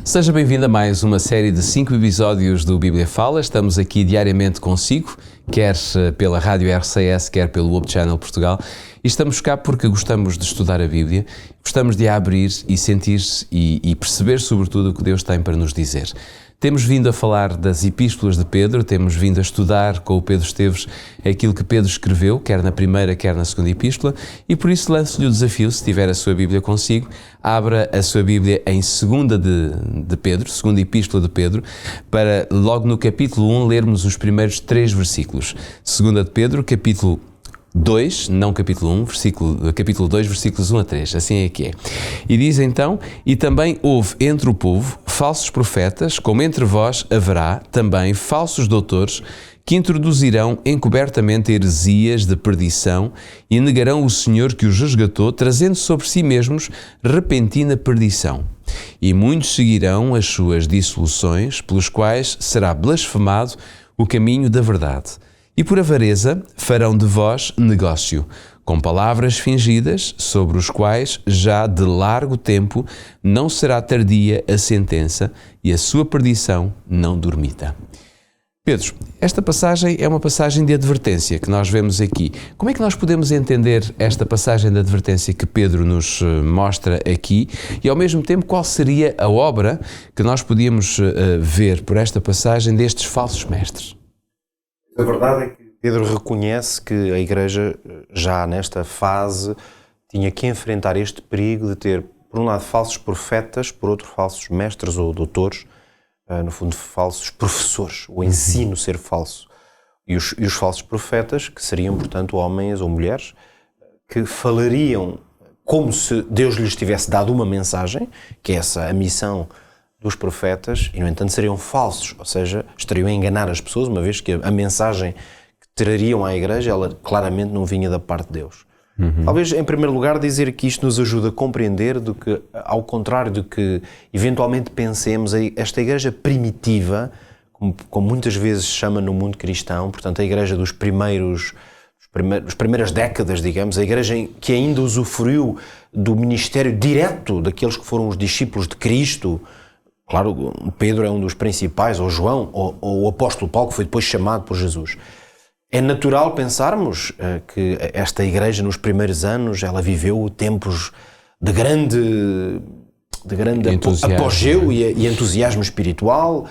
Seja bem-vindo a mais uma série de 5 episódios do Bíblia Fala. Estamos aqui diariamente consigo, quer pela Rádio RCS, quer pelo Hope Channel Portugal. E estamos cá porque gostamos de estudar a Bíblia, gostamos de a abrir e sentir e perceber sobretudo o que Deus tem para nos dizer. Temos vindo a falar das epístolas de Pedro, temos vindo a estudar com o Pedro Esteves aquilo que Pedro escreveu, quer na primeira, quer na segunda epístola, e por isso lanço-lhe o desafio, se tiver a sua Bíblia consigo, abra a sua Bíblia em segunda de Pedro, segunda epístola de Pedro, para logo no capítulo 1 lermos os primeiros 3 versículos. Segunda de Pedro, capítulo 2, não capítulo 1, capítulo 2, versículos 1 a 3, assim é que é. E diz então, e também houve entre o povo falsos profetas, como entre vós haverá também falsos doutores, que introduzirão encobertamente heresias de perdição e negarão o Senhor que os resgatou, trazendo sobre si mesmos repentina perdição. E muitos seguirão as suas dissoluções, pelos quais será blasfemado o caminho da verdade. E por avareza farão de vós negócio, com palavras fingidas, sobre os quais já de largo tempo não será tardia a sentença e a sua perdição não dormita. Pedro, esta passagem é uma passagem de advertência que nós vemos aqui. Como é que nós podemos entender esta passagem de advertência que Pedro nos mostra aqui e, ao mesmo tempo, qual seria a obra que nós podíamos ver por esta passagem destes falsos mestres? A verdade é que Pedro reconhece que a Igreja, já nesta fase, tinha que enfrentar este perigo de ter, por um lado, falsos profetas, por outro, falsos mestres ou doutores, no fundo, falsos professores, o ensino ser falso. E os falsos profetas, que seriam, portanto, homens ou mulheres, que falariam como se Deus lhes tivesse dado uma mensagem, que é essa a missão dos profetas, e no entanto seriam falsos, ou seja, estariam a enganar as pessoas, uma vez que a mensagem que trariam à Igreja, ela claramente não vinha da parte de Deus. Talvez, em primeiro lugar, dizer que isto nos ajuda a compreender do que, ao contrário do que eventualmente pensemos, esta Igreja primitiva, como muitas vezes se chama no mundo cristão, portanto a Igreja das primeiras décadas, digamos, a Igreja que ainda usufruiu do ministério direto daqueles que foram os discípulos de Cristo. Claro, Pedro é um dos principais, ou João, ou o apóstolo Paulo, que foi depois chamado por Jesus. É natural pensarmos que esta Igreja, nos primeiros anos, ela viveu tempos de grande apogeu e entusiasmo espiritual,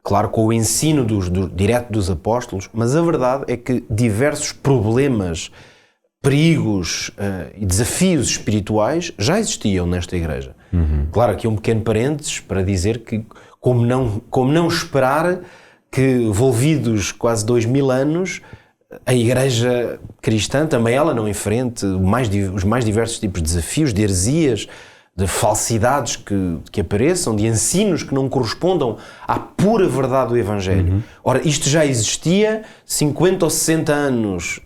claro, com o ensino direto dos apóstolos, mas a verdade é que diversos problemas, perigos e desafios espirituais já existiam nesta Igreja. Claro, aqui um pequeno parênteses para dizer que como não esperar que, envolvidos quase 2000 anos, a Igreja cristã também ela não enfrente os mais diversos tipos de desafios, de heresias, de falsidades que apareçam, de ensinos que não correspondam à pura verdade do Evangelho. Ora, isto já existia 50 ou 60 anos,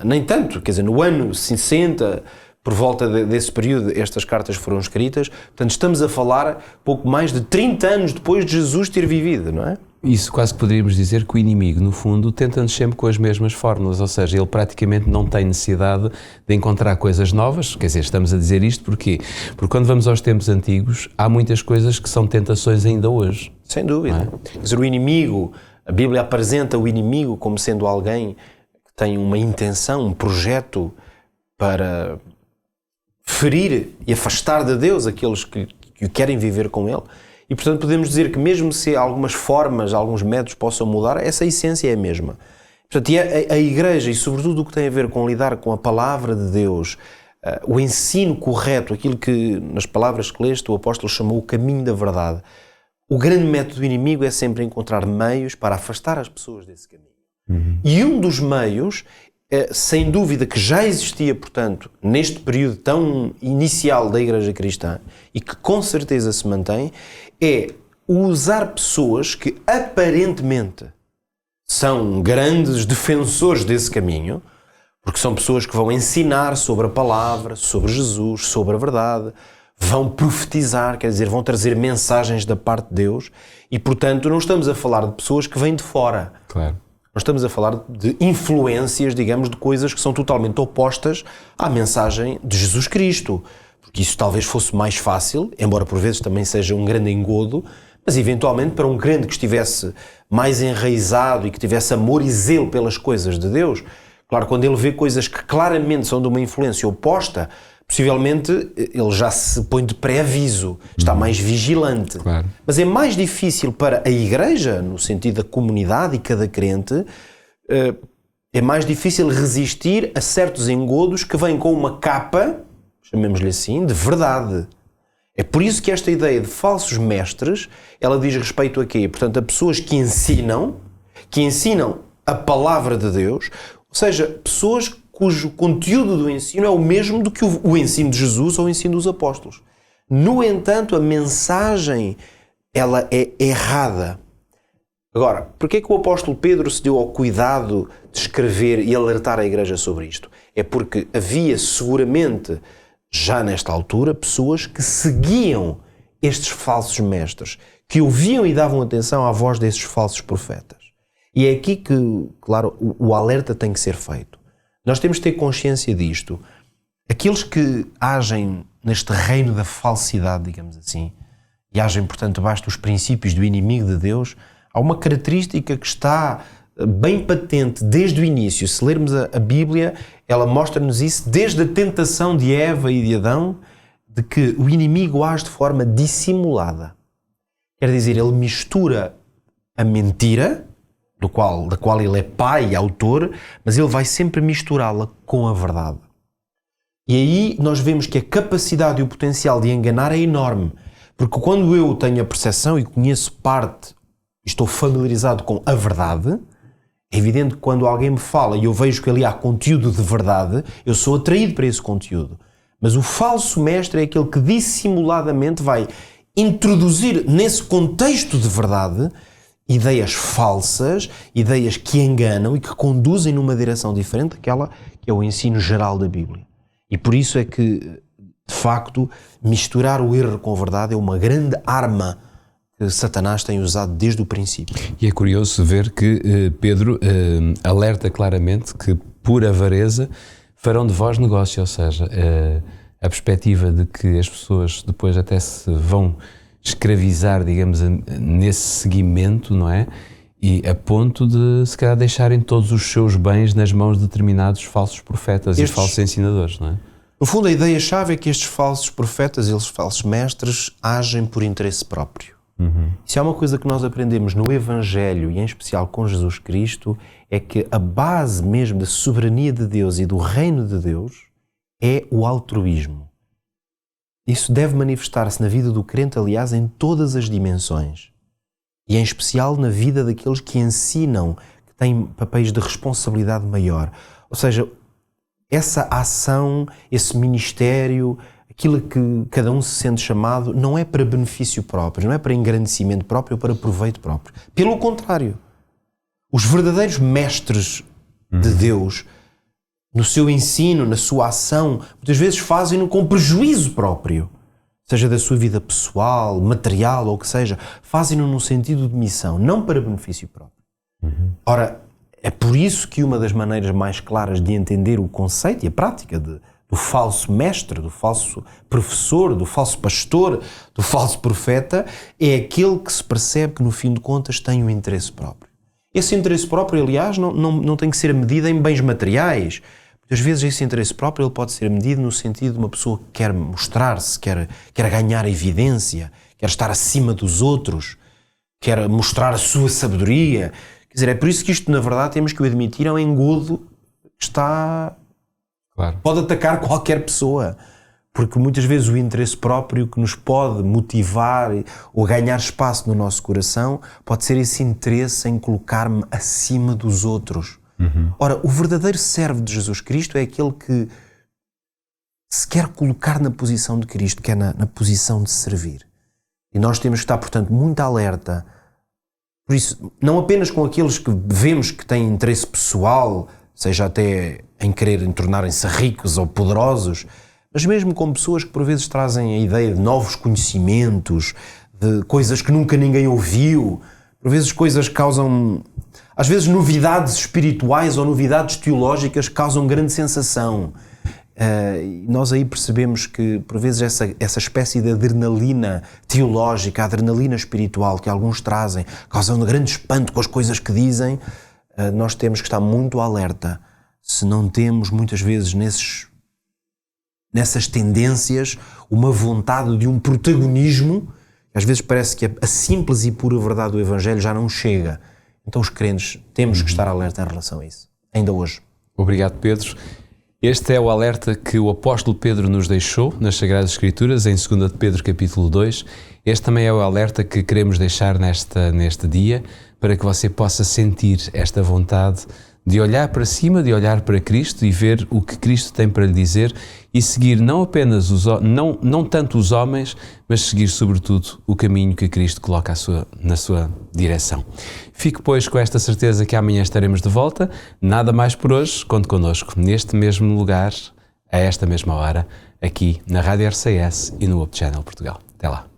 nem tanto, quer dizer, no ano 60, por volta desse período, estas cartas foram escritas. Portanto, estamos a falar pouco mais de 30 anos depois de Jesus ter vivido, não é? Isso quase que poderíamos dizer que o inimigo, no fundo, tenta-nos sempre com as mesmas fórmulas, ou seja, ele praticamente não tem necessidade de encontrar coisas novas. Quer dizer, estamos a dizer isto porquê? Porque quando vamos aos tempos antigos, há muitas coisas que são tentações ainda hoje. Sem dúvida. Quer dizer, o inimigo, a Bíblia apresenta o inimigo como sendo alguém que tem uma intenção, um projeto para ferir e afastar de Deus aqueles que querem viver com Ele. E, portanto, podemos dizer que mesmo se algumas formas, alguns métodos possam mudar, essa essência é a mesma. Portanto, e a Igreja, e sobretudo o que tem a ver com lidar com a Palavra de Deus, o ensino correto, aquilo que nas palavras que leste o apóstolo chamou o caminho da verdade, o grande método do inimigo é sempre encontrar meios para afastar as pessoas desse caminho. E um dos meios, sem dúvida que já existia, portanto, neste período tão inicial da Igreja cristã, e que com certeza se mantém, é usar pessoas que aparentemente são grandes defensores desse caminho, porque são pessoas que vão ensinar sobre a palavra, sobre Jesus, sobre a verdade, vão profetizar, quer dizer, vão trazer mensagens da parte de Deus, e portanto não estamos a falar de pessoas que vêm de fora. Claro. Nós estamos a falar de influências, digamos, de coisas que são totalmente opostas à mensagem de Jesus Cristo. porque isso talvez fosse mais fácil, embora por vezes também seja um grande engodo, mas eventualmente para um crente que estivesse mais enraizado e que tivesse amor e zelo pelas coisas de Deus, claro, quando ele vê coisas que claramente são de uma influência oposta, possivelmente ele já se põe de pré-aviso, está mais vigilante. Claro. Mas é mais difícil para a igreja, no sentido da comunidade e cada crente, é mais difícil resistir a certos engodos que vêm com uma capa, chamemos-lhe assim, de verdade. É por isso que esta ideia de falsos mestres, ela diz respeito a quê? Portanto, a pessoas que ensinam a palavra de Deus, ou seja, pessoas cujo conteúdo do ensino é o mesmo do que o ensino de Jesus ou o ensino dos apóstolos. No entanto, a mensagem, ela é errada. Agora, porquê é que o apóstolo Pedro se deu ao cuidado de escrever e alertar a igreja sobre isto? É porque havia seguramente, já nesta altura, pessoas que seguiam estes falsos mestres, que ouviam e davam atenção à voz desses falsos profetas. E é aqui que, claro, o alerta tem que ser feito. Nós temos de ter consciência disto. Aqueles que agem neste reino da falsidade, digamos assim, e agem, portanto, abaixo dos princípios do inimigo de Deus, há uma característica que está bem patente desde o início. Se lermos a Bíblia, ela mostra-nos isso desde a tentação de Eva e de Adão, de que o inimigo age de forma dissimulada. Quer dizer, ele mistura a mentira, da qual ele é pai e autor, mas ele vai sempre misturá-la com a verdade. E aí nós vemos que a capacidade e o potencial de enganar é enorme, porque quando eu tenho a percepção e conheço parte, estou familiarizado com a verdade, é evidente que quando alguém me fala e eu vejo que ali há conteúdo de verdade, eu sou atraído para esse conteúdo. Mas o falso mestre é aquele que dissimuladamente vai introduzir nesse contexto de verdade ideias falsas, ideias que enganam e que conduzem numa direção diferente daquela que é o ensino geral da Bíblia. E por isso é que, de facto, misturar o erro com a verdade é uma grande arma que Satanás tem usado desde o princípio. E é curioso ver que Pedro alerta claramente que, por avareza, farão de vós negócio, ou seja, a perspectiva de que as pessoas depois até se vão escravizar, digamos, nesse seguimento, não é? E a ponto de, se calhar, deixarem todos os seus bens nas mãos de determinados falsos profetas e falsos ensinadores, não é? No fundo, a ideia-chave é que estes falsos profetas, estes falsos mestres, agem por interesse próprio. Se há uma coisa que nós aprendemos no Evangelho, e em especial com Jesus Cristo, é que a base mesmo da soberania de Deus e do reino de Deus é o altruísmo. Isso deve manifestar-se na vida do crente, aliás, em todas as dimensões. E em especial na vida daqueles que ensinam, que têm papéis de responsabilidade maior. Ou seja, essa ação, esse ministério, aquilo que cada um se sente chamado, não é para benefício próprio, não é para engrandecimento próprio ou para proveito próprio. Pelo contrário, os verdadeiros mestres de Deus, no seu ensino, na sua ação, muitas vezes fazem-no com prejuízo próprio, seja da sua vida pessoal, material ou o que seja, fazem-no num sentido de missão, não para benefício próprio. Ora, é por isso que uma das maneiras mais claras de entender o conceito e a prática do falso mestre, do falso professor, do falso pastor, do falso profeta, é aquele que se percebe que no fim de contas tem um interesse próprio. Esse interesse próprio, aliás, não tem que ser medido em bens materiais. Muitas vezes esse interesse próprio ele pode ser medido no sentido de uma pessoa que quer mostrar-se, quer ganhar evidência, quer estar acima dos outros, quer mostrar a sua sabedoria. Quer dizer, é por isso que isto, na verdade, temos que o admitir, é um engodo que está... Claro. Pode atacar qualquer pessoa, porque muitas vezes o interesse próprio que nos pode motivar ou ganhar espaço no nosso coração pode ser esse interesse em colocar-me acima dos outros. Ora, o verdadeiro servo de Jesus Cristo é aquele que se quer colocar na posição de Cristo, que é na posição de servir. E nós temos que estar, portanto, muito alerta. Por isso, não apenas com aqueles que vemos que têm interesse pessoal, seja até em quererem tornarem-se ricos ou poderosos, mas mesmo com pessoas que por vezes trazem a ideia de novos conhecimentos, de coisas que nunca ninguém ouviu, por vezes coisas que causam, às vezes novidades espirituais ou novidades teológicas que causam grande sensação. Nós aí percebemos que, por vezes, essa espécie de adrenalina teológica, a adrenalina espiritual que alguns trazem, causando grande espanto com as coisas que dizem, nós temos que estar muito alerta se não temos, muitas vezes, nessas tendências, uma vontade de um protagonismo. Às vezes parece que a simples e pura verdade do Evangelho já não chega. Então os crentes temos que estar alerta em relação a isso, ainda hoje. Obrigado, Pedro. Este é o alerta que o apóstolo Pedro nos deixou nas Sagradas Escrituras, em 2 de Pedro capítulo 2. Este também é o alerta que queremos deixar neste dia, para que você possa sentir esta vontade de olhar para cima, de olhar para Cristo e ver o que Cristo tem para lhe dizer e seguir não apenas não tanto os homens, mas seguir sobretudo o caminho que Cristo coloca na sua direção. Fique, pois, com esta certeza que amanhã estaremos de volta. Nada mais por hoje. Conte connosco neste mesmo lugar, a esta mesma hora, aqui na Rádio RCS e no Up Channel Portugal. Até lá.